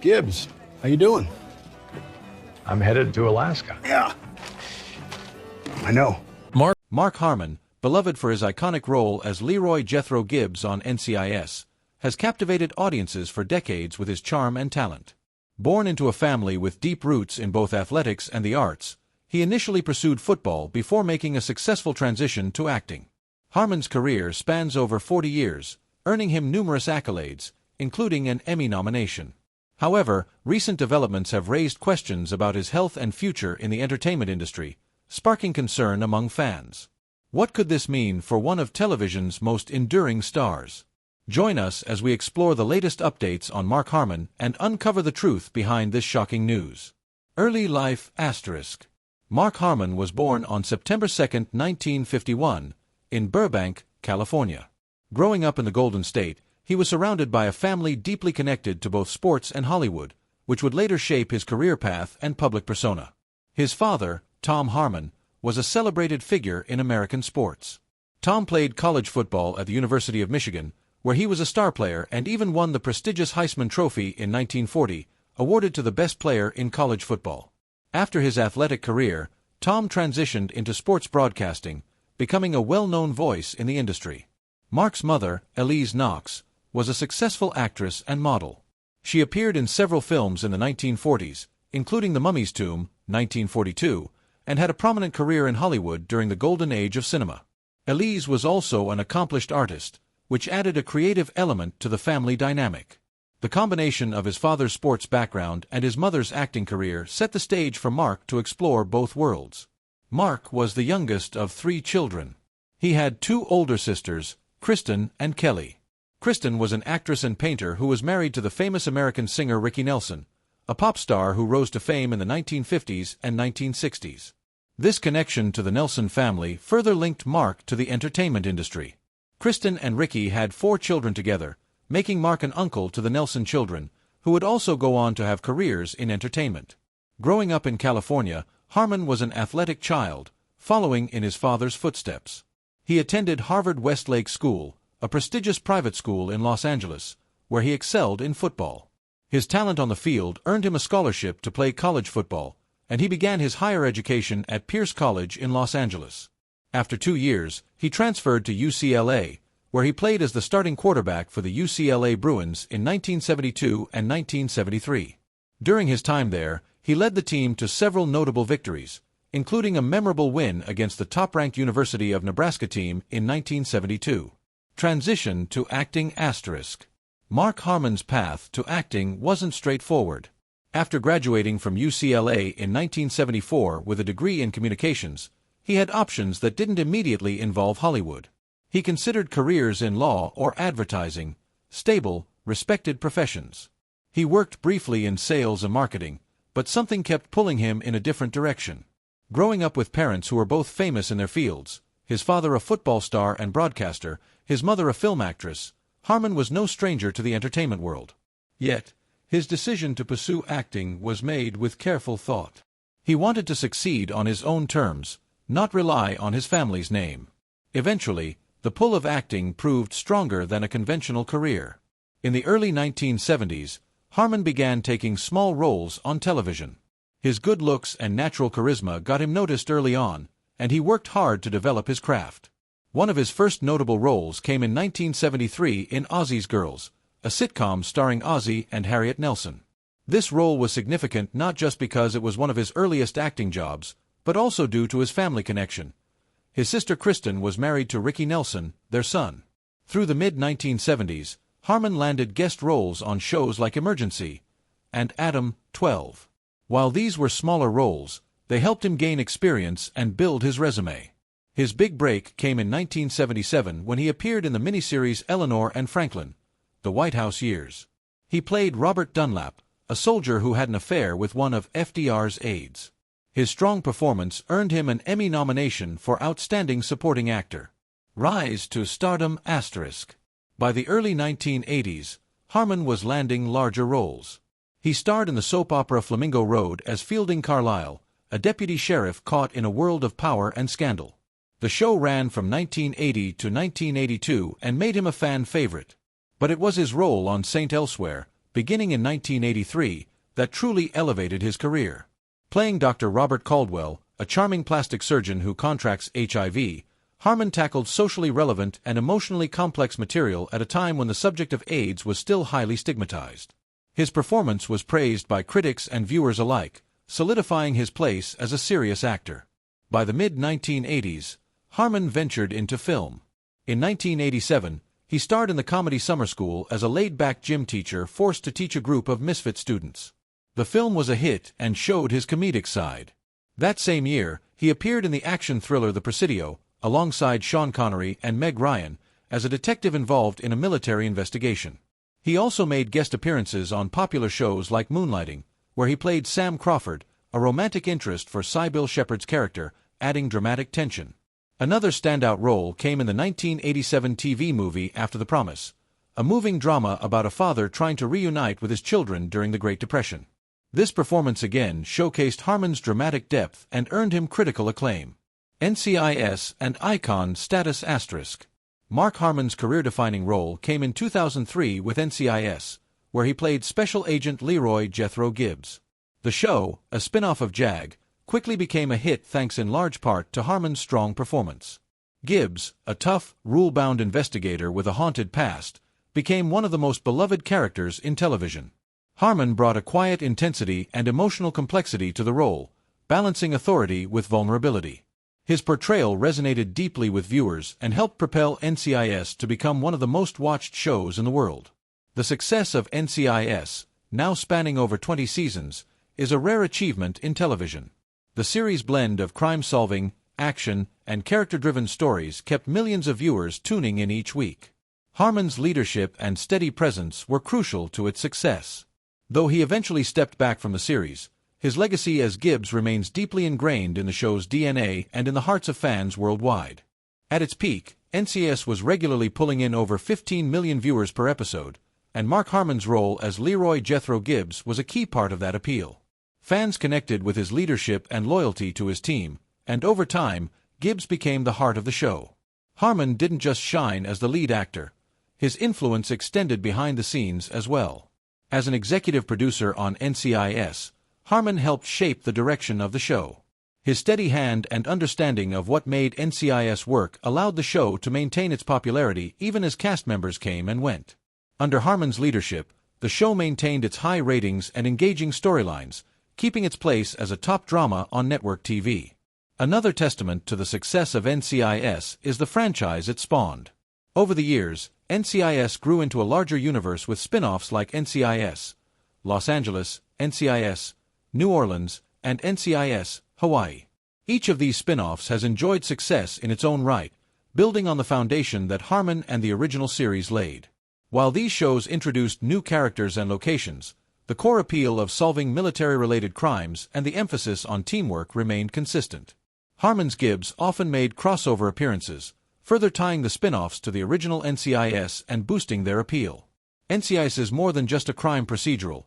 Gibbs, how you doing? I'm headed to Alaska. Yeah. I know. Mark Harmon, beloved for his iconic role as Leroy Jethro Gibbs on NCIS, has captivated audiences for decades with his charm and talent. Born into a family with deep roots in both athletics and the arts, he initially pursued football before making a successful transition to acting. Harmon's career spans over 40 years, earning him numerous accolades, including an Emmy nomination. However, recent developments have raised questions about his health and future in the entertainment industry, sparking concern among fans. What could this mean for one of television's most enduring stars? Join us as we explore the latest updates on Mark Harmon and uncover the truth behind this shocking news. Early life *. Mark Harmon was born on September 2, 1951, in Burbank, California. Growing up in the Golden State, he was surrounded by a family deeply connected to both sports and Hollywood, which would later shape his career path and public persona. His father, Tom Harmon, was a celebrated figure in American sports. Tom played college football at the University of Michigan, where he was a star player and even won the prestigious Heisman Trophy in 1940, awarded to the best player in college football. After his athletic career, Tom transitioned into sports broadcasting, becoming a well-known voice in the industry. Mark's mother, Elise Knox, was a successful actress and model. She appeared in several films in the 1940s, including The Mummy's Tomb, 1942, and had a prominent career in Hollywood during the golden age of cinema. Elise was also an accomplished artist, which added a creative element to the family dynamic. The combination of his father's sports background and his mother's acting career set the stage for Mark to explore both worlds. Mark was the youngest of 3 children. He had 2 older sisters, Kristen and Kelly. Kristen was an actress and painter who was married to the famous American singer Ricky Nelson, a pop star who rose to fame in the 1950s and 1960s. This connection to the Nelson family further linked Mark to the entertainment industry. Kristen and Ricky had 4 children together, making Mark an uncle to the Nelson children, who would also go on to have careers in entertainment. Growing up in California, Harmon was an athletic child, following in his father's footsteps. He attended Harvard Westlake School, a prestigious private school in Los Angeles, where he excelled in football. His talent on the field earned him a scholarship to play college football, and he began his higher education at Pierce College in Los Angeles. After 2 years, he transferred to UCLA, where he played as the starting quarterback for the UCLA Bruins in 1972 and 1973. During his time there, he led the team to several notable victories, including a memorable win against the top-ranked University of Nebraska team in 1972. Transition to acting *. Mark Harmon's path to acting wasn't straightforward. After graduating from UCLA in 1974 with a degree in communications, he had options that didn't immediately involve Hollywood. He considered careers in law or advertising, stable, respected professions. He worked briefly in sales and marketing, but something kept pulling him in a different direction. Growing up with parents who were both famous in their fields, his father a football star and broadcaster, his mother a film actress, Harmon was no stranger to the entertainment world. Yet, his decision to pursue acting was made with careful thought. He wanted to succeed on his own terms, not rely on his family's name. Eventually, the pull of acting proved stronger than a conventional career. In the early 1970s, Harmon began taking small roles on television. His good looks and natural charisma got him noticed early on, and he worked hard to develop his craft. One of his first notable roles came in 1973 in Ozzy's Girls, a sitcom starring Ozzy and Harriet Nelson. This role was significant not just because it was one of his earliest acting jobs, but also due to his family connection. His sister Kristen was married to Ricky Nelson, their son. Through the mid-1970s, Harmon landed guest roles on shows like Emergency and Adam, 12. While these were smaller roles, they helped him gain experience and build his resume. His big break came in 1977 when he appeared in the miniseries Eleanor and Franklin, The White House Years. He played Robert Dunlap, a soldier who had an affair with one of FDR's aides. His strong performance earned him an Emmy nomination for Outstanding Supporting Actor. Rise to stardom *. By the early 1980s, Harmon was landing larger roles. He starred in the soap opera Flamingo Road as Fielding Carlisle, a deputy sheriff caught in a world of power and scandal. The show ran from 1980 to 1982 and made him a fan favorite. But it was his role on St. Elsewhere, beginning in 1983, that truly elevated his career. Playing Dr. Robert Caldwell, a charming plastic surgeon who contracts HIV, Harmon tackled socially relevant and emotionally complex material at a time when the subject of AIDS was still highly stigmatized. His performance was praised by critics and viewers alike, solidifying his place as a serious actor. By the mid-1980s, Harmon ventured into film. In 1987, he starred in the comedy Summer School as a laid-back gym teacher forced to teach a group of misfit students. The film was a hit and showed his comedic side. That same year, he appeared in the action thriller The Presidio, alongside Sean Connery and Meg Ryan, as a detective involved in a military investigation. He also made guest appearances on popular shows like Moonlighting, where he played Sam Crawford, a romantic interest for Sybil Shepherd's character, adding dramatic tension. Another standout role came in the 1987 TV movie After the Promise, a moving drama about a father trying to reunite with his children during the Great Depression. This performance again showcased Harmon's dramatic depth and earned him critical acclaim. NCIS and Icon status *. Mark Harmon's career-defining role came in 2003 with NCIS, where he played Special Agent Leroy Jethro Gibbs. The show, a spin-off of JAG, quickly became a hit thanks in large part to Harmon's strong performance. Gibbs, a tough, rule-bound investigator with a haunted past, became one of the most beloved characters in television. Harmon brought a quiet intensity and emotional complexity to the role, balancing authority with vulnerability. His portrayal resonated deeply with viewers and helped propel NCIS to become one of the most watched shows in the world. The success of NCIS, now spanning over 20 seasons, is a rare achievement in television. The series' blend of crime-solving, action, and character-driven stories kept millions of viewers tuning in each week. Harmon's leadership and steady presence were crucial to its success. Though he eventually stepped back from the series, his legacy as Gibbs remains deeply ingrained in the show's DNA and in the hearts of fans worldwide. At its peak, NCIS was regularly pulling in over 15 million viewers per episode, and Mark Harmon's role as Leroy Jethro Gibbs was a key part of that appeal. Fans connected with his leadership and loyalty to his team, and over time, Gibbs became the heart of the show. Harmon didn't just shine as the lead actor. His influence extended behind the scenes as well. As an executive producer on NCIS, Harmon helped shape the direction of the show. His steady hand and understanding of what made NCIS work allowed the show to maintain its popularity even as cast members came and went. Under Harmon's leadership, the show maintained its high ratings and engaging storylines, keeping its place as a top drama on network TV. Another testament to the success of NCIS is the franchise it spawned. Over the years, NCIS grew into a larger universe with spin-offs like NCIS Los Angeles, NCIS New Orleans, and NCIS Hawaii. Each of these spin-offs has enjoyed success in its own right, building on the foundation that Harmon and the original series laid. While these shows introduced new characters and locations, the core appeal of solving military-related crimes and the emphasis on teamwork remained consistent. Harmon's Gibbs often made crossover appearances, further tying the spin-offs to the original NCIS and boosting their appeal. NCIS is more than just a crime procedural.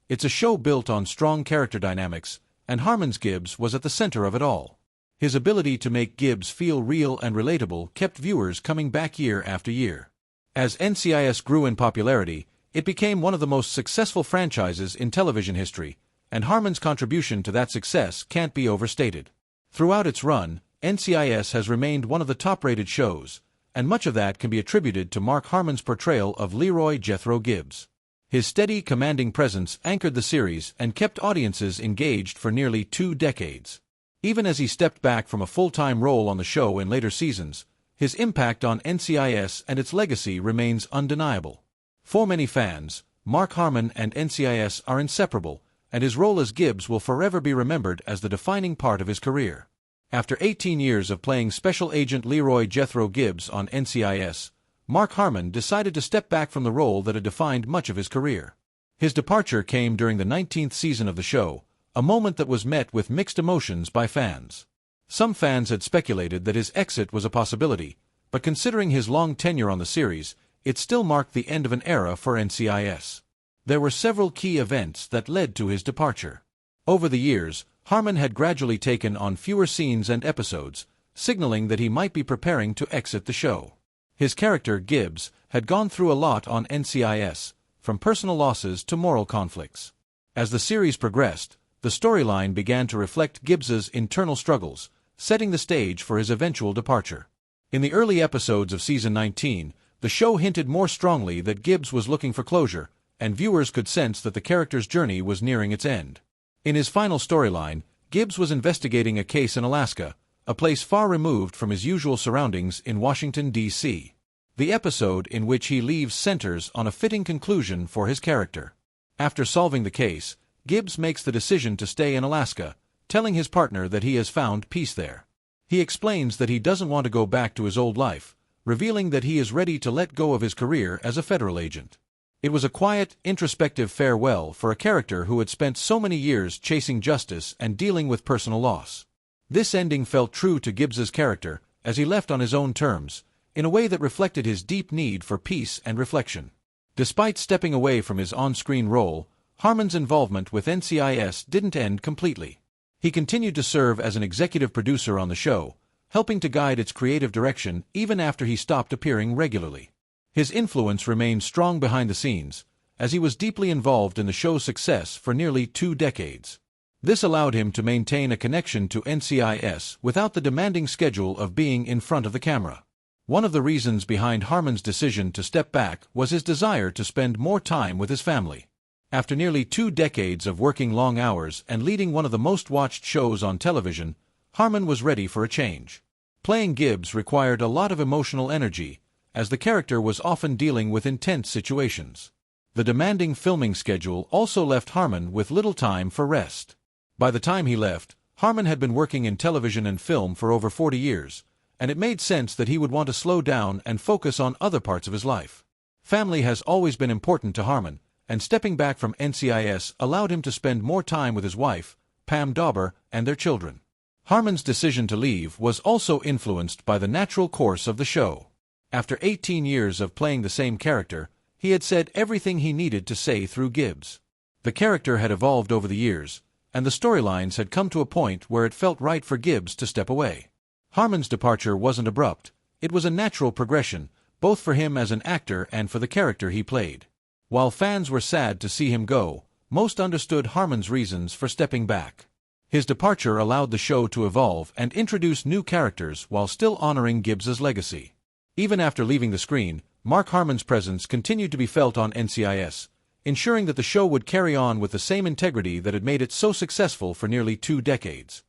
It's a show built on strong character dynamics, and Harmon's Gibbs was at the center of it all. His ability to make Gibbs feel real and relatable kept viewers coming back year after year. As NCIS grew in popularity, it became one of the most successful franchises in television history, and Harmon's contribution to that success can't be overstated. Throughout its run, NCIS has remained one of the top-rated shows, and much of that can be attributed to Mark Harmon's portrayal of Leroy Jethro Gibbs. His steady, commanding presence anchored the series and kept audiences engaged for nearly 2 decades. Even as he stepped back from a full-time role on the show in later seasons, his impact on NCIS and its legacy remains undeniable. For many fans, Mark Harmon and NCIS are inseparable, and his role as Gibbs will forever be remembered as the defining part of his career. After 18 years of playing Special Agent Leroy Jethro Gibbs on NCIS, Mark Harmon decided to step back from the role that had defined much of his career. His departure came during the 19th season of the show, a moment that was met with mixed emotions by fans. Some fans had speculated that his exit was a possibility, but considering his long tenure on the series, it still marked the end of an era for NCIS. There were several key events that led to his departure. Over the years, Harmon had gradually taken on fewer scenes and episodes, signaling that he might be preparing to exit the show. His character, Gibbs, had gone through a lot on NCIS, from personal losses to moral conflicts. As the series progressed, the storyline began to reflect Gibbs's internal struggles, setting the stage for his eventual departure. In the early episodes of Season 19, the show hinted more strongly that Gibbs was looking for closure, and viewers could sense that the character's journey was nearing its end. In his final storyline, Gibbs was investigating a case in Alaska, a place far removed from his usual surroundings in Washington, D.C. The episode in which he leaves centers on a fitting conclusion for his character. After solving the case, Gibbs makes the decision to stay in Alaska, telling his partner that he has found peace there. He explains that he doesn't want to go back to his old life, revealing that he is ready to let go of his career as a federal agent. It was a quiet, introspective farewell for a character who had spent so many years chasing justice and dealing with personal loss. This ending felt true to Gibbs's character, as he left on his own terms, in a way that reflected his deep need for peace and reflection. Despite stepping away from his on-screen role, Harmon's involvement with NCIS didn't end completely. He continued to serve as an executive producer on the show, helping to guide its creative direction even after he stopped appearing regularly. His influence remained strong behind the scenes, as he was deeply involved in the show's success for nearly 2 decades. This allowed him to maintain a connection to NCIS without the demanding schedule of being in front of the camera. One of the reasons behind Harmon's decision to step back was his desire to spend more time with his family. After nearly 2 decades of working long hours and leading one of the most watched shows on television, Harmon was ready for a change. Playing Gibbs required a lot of emotional energy, as the character was often dealing with intense situations. The demanding filming schedule also left Harmon with little time for rest. By the time he left, Harmon had been working in television and film for over 40 years, and it made sense that he would want to slow down and focus on other parts of his life. Family has always been important to Harmon, and stepping back from NCIS allowed him to spend more time with his wife, Pam Dauber, and their children. Harmon's decision to leave was also influenced by the natural course of the show. After 18 years of playing the same character, he had said everything he needed to say through Gibbs. The character had evolved over the years, and the storylines had come to a point where it felt right for Gibbs to step away. Harmon's departure wasn't abrupt, it was a natural progression, both for him as an actor and for the character he played. While fans were sad to see him go, most understood Harmon's reasons for stepping back. His departure allowed the show to evolve and introduce new characters while still honoring Gibbs's legacy. Even after leaving the screen, Mark Harmon's presence continued to be felt on NCIS, ensuring that the show would carry on with the same integrity that had made it so successful for nearly 2 decades.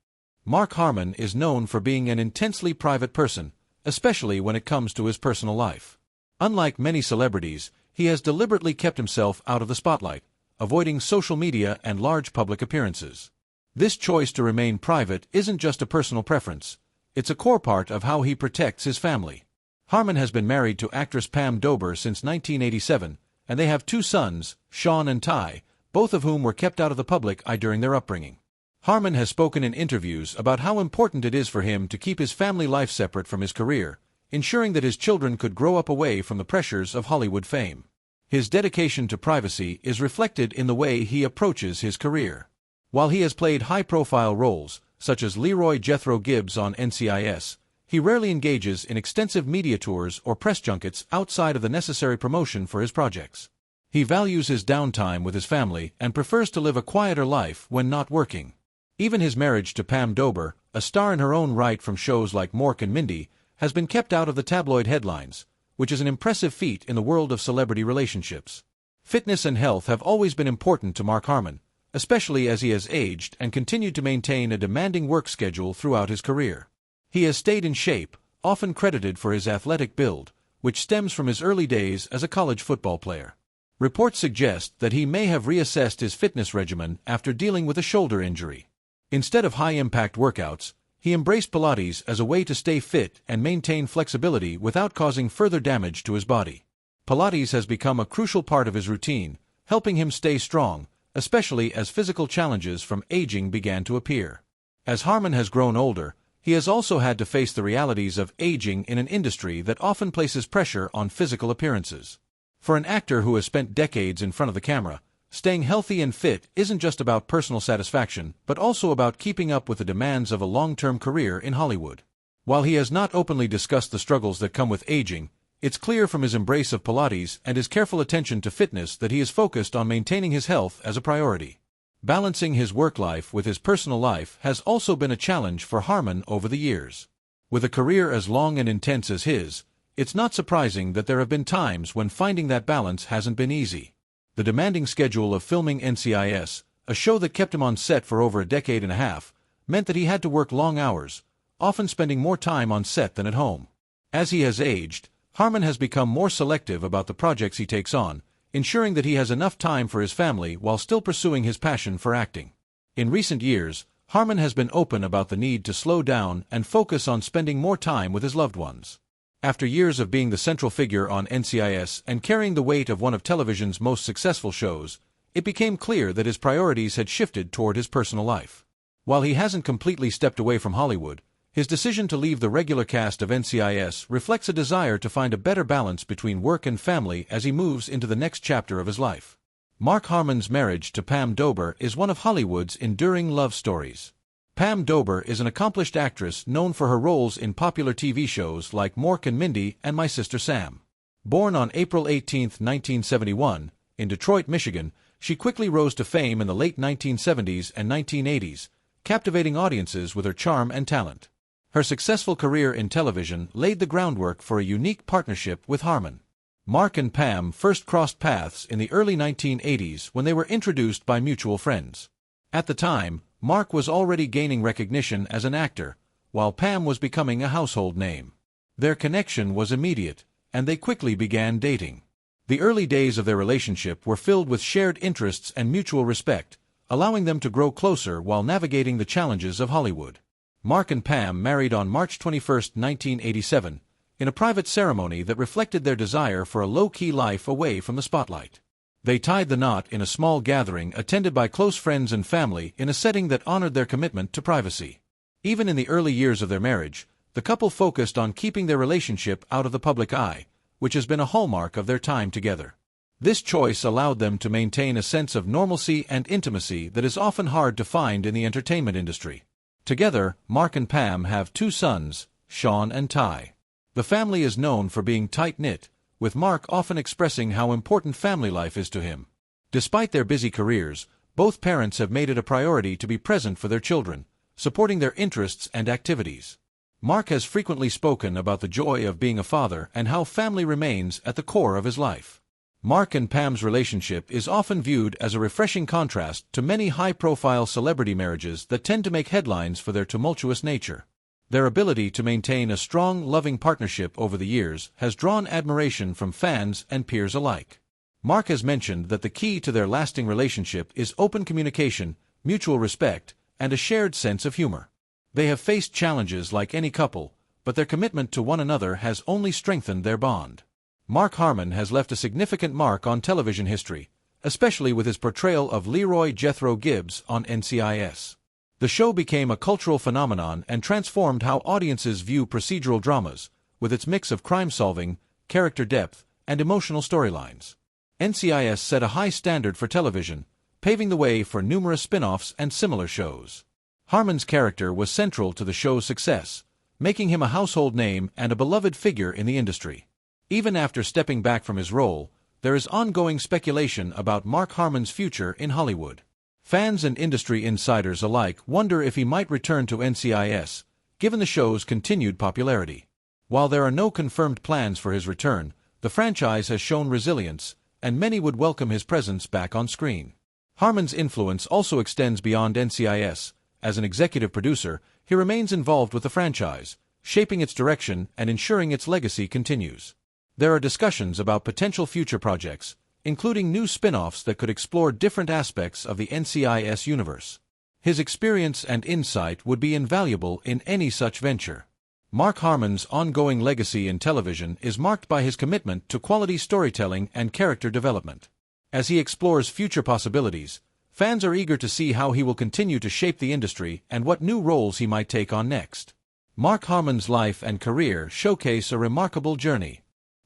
Mark Harmon is known for being an intensely private person, especially when it comes to his personal life. Unlike many celebrities, he has deliberately kept himself out of the spotlight, avoiding social media and large public appearances. This choice to remain private isn't just a personal preference, it's a core part of how he protects his family. Harmon has been married to actress Pam Dauber since 1987, and they have 2 sons, Sean and Ty, both of whom were kept out of the public eye during their upbringing. Harmon has spoken in interviews about how important it is for him to keep his family life separate from his career, ensuring that his children could grow up away from the pressures of Hollywood fame. His dedication to privacy is reflected in the way he approaches his career. While he has played high-profile roles, such as Leroy Jethro Gibbs on NCIS, he rarely engages in extensive media tours or press junkets outside of the necessary promotion for his projects. He values his downtime with his family and prefers to live a quieter life when not working. Even his marriage to Pam Dauber, a star in her own right from shows like Mork and Mindy, has been kept out of the tabloid headlines, which is an impressive feat in the world of celebrity relationships. Fitness and health have always been important to Mark Harmon, especially as he has aged and continued to maintain a demanding work schedule throughout his career. He has stayed in shape, often credited for his athletic build, which stems from his early days as a college football player. Reports suggest that he may have reassessed his fitness regimen after dealing with a shoulder injury. Instead of high-impact workouts, he embraced Pilates as a way to stay fit and maintain flexibility without causing further damage to his body. Pilates has become a crucial part of his routine, helping him stay strong, especially as physical challenges from aging began to appear. As Harmon has grown older, he has also had to face the realities of aging in an industry that often places pressure on physical appearances. For an actor who has spent decades in front of the camera, staying healthy and fit isn't just about personal satisfaction, but also about keeping up with the demands of a long-term career in Hollywood. While he has not openly discussed the struggles that come with aging, It's clear from his embrace of Pilates and his careful attention to fitness that he is focused on maintaining his health as a priority. Balancing his work life with his personal life has also been a challenge for Harmon over the years. With a career as long and intense as his, it's not surprising that there have been times when finding that balance hasn't been easy. The demanding schedule of filming NCIS, a show that kept him on set for over a decade and a half, meant that he had to work long hours, often spending more time on set than at home. As he has aged, Harmon has become more selective about the projects he takes on, ensuring that he has enough time for his family while still pursuing his passion for acting. In recent years, Harmon has been open about the need to slow down and focus on spending more time with his loved ones. After years of being the central figure on NCIS and carrying the weight of one of television's most successful shows, it became clear that his priorities had shifted toward his personal life. While he hasn't completely stepped away from Hollywood, his decision to leave the regular cast of NCIS reflects a desire to find a better balance between work and family as he moves into the next chapter of his life. Mark Harmon's marriage to Pam Dober is one of Hollywood's enduring love stories. Pam Dober is an accomplished actress known for her roles in popular TV shows like Mork and Mindy and My Sister Sam. Born on April 18, 1971, in Detroit, Michigan, she quickly rose to fame in the late 1970s and 1980s, captivating audiences with her charm and talent. Her successful career in television laid the groundwork for a unique partnership with Harmon. Mark and Pam first crossed paths in the early 1980s when they were introduced by mutual friends. At the time, Mark was already gaining recognition as an actor, while Pam was becoming a household name. Their connection was immediate, and they quickly began dating. The early days of their relationship were filled with shared interests and mutual respect, allowing them to grow closer while navigating the challenges of Hollywood. Mark and Pam married on March 21, 1987, in a private ceremony that reflected their desire for a low-key life away from the spotlight. They tied the knot in a small gathering attended by close friends and family in a setting that honored their commitment to privacy. Even in the early years of their marriage, the couple focused on keeping their relationship out of the public eye, which has been a hallmark of their time together. This choice allowed them to maintain a sense of normalcy and intimacy that is often hard to find in the entertainment industry. Together, Mark and Pam have two sons, Sean and Ty. The family is known for being tight-knit, with Mark often expressing how important family life is to him. Despite their busy careers, both parents have made it a priority to be present for their children, supporting their interests and activities. Mark has frequently spoken about the joy of being a father and how family remains at the core of his life. Mark and Pam's relationship is often viewed as a refreshing contrast to many high-profile celebrity marriages that tend to make headlines for their tumultuous nature. Their ability to maintain a strong, loving partnership over the years has drawn admiration from fans and peers alike. Mark has mentioned that the key to their lasting relationship is open communication, mutual respect, and a shared sense of humor. They have faced challenges like any couple, but their commitment to one another has only strengthened their bond. Mark Harmon has left a significant mark on television history, especially with his portrayal of Leroy Jethro Gibbs on NCIS. The show became a cultural phenomenon and transformed how audiences view procedural dramas, with its mix of crime-solving, character depth, and emotional storylines. NCIS set a high standard for television, paving the way for numerous spin-offs and similar shows. Harmon's character was central to the show's success, making him a household name and a beloved figure in the industry. Even after stepping back from his role, there is ongoing speculation about Mark Harmon's future in Hollywood. Fans and industry insiders alike wonder if he might return to NCIS, given the show's continued popularity. While there are no confirmed plans for his return, the franchise has shown resilience, and many would welcome his presence back on screen. Harmon's influence also extends beyond NCIS. As an executive producer, he remains involved with the franchise, shaping its direction and ensuring its legacy continues. There are discussions about potential future projects, including new spin-offs that could explore different aspects of the NCIS universe. His experience and insight would be invaluable in any such venture. Mark Harmon's ongoing legacy in television is marked by his commitment to quality storytelling and character development. As he explores future possibilities, fans are eager to see how he will continue to shape the industry and what new roles he might take on next. Mark Harmon's life and career showcase a remarkable journey.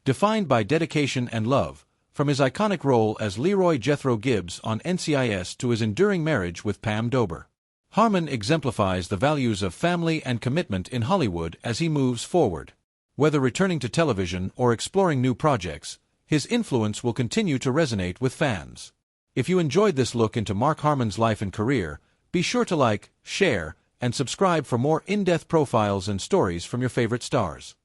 Defined by dedication and love, from his iconic role as Leroy Jethro Gibbs on NCIS to his enduring marriage with Pam Dober, Harmon exemplifies the values of family and commitment in Hollywood as he moves forward. Whether returning to television or exploring new projects, his influence will continue to resonate with fans. If you enjoyed this look into Mark Harmon's life and career, be sure to like, share, and subscribe for more in-depth profiles and stories from your favorite stars.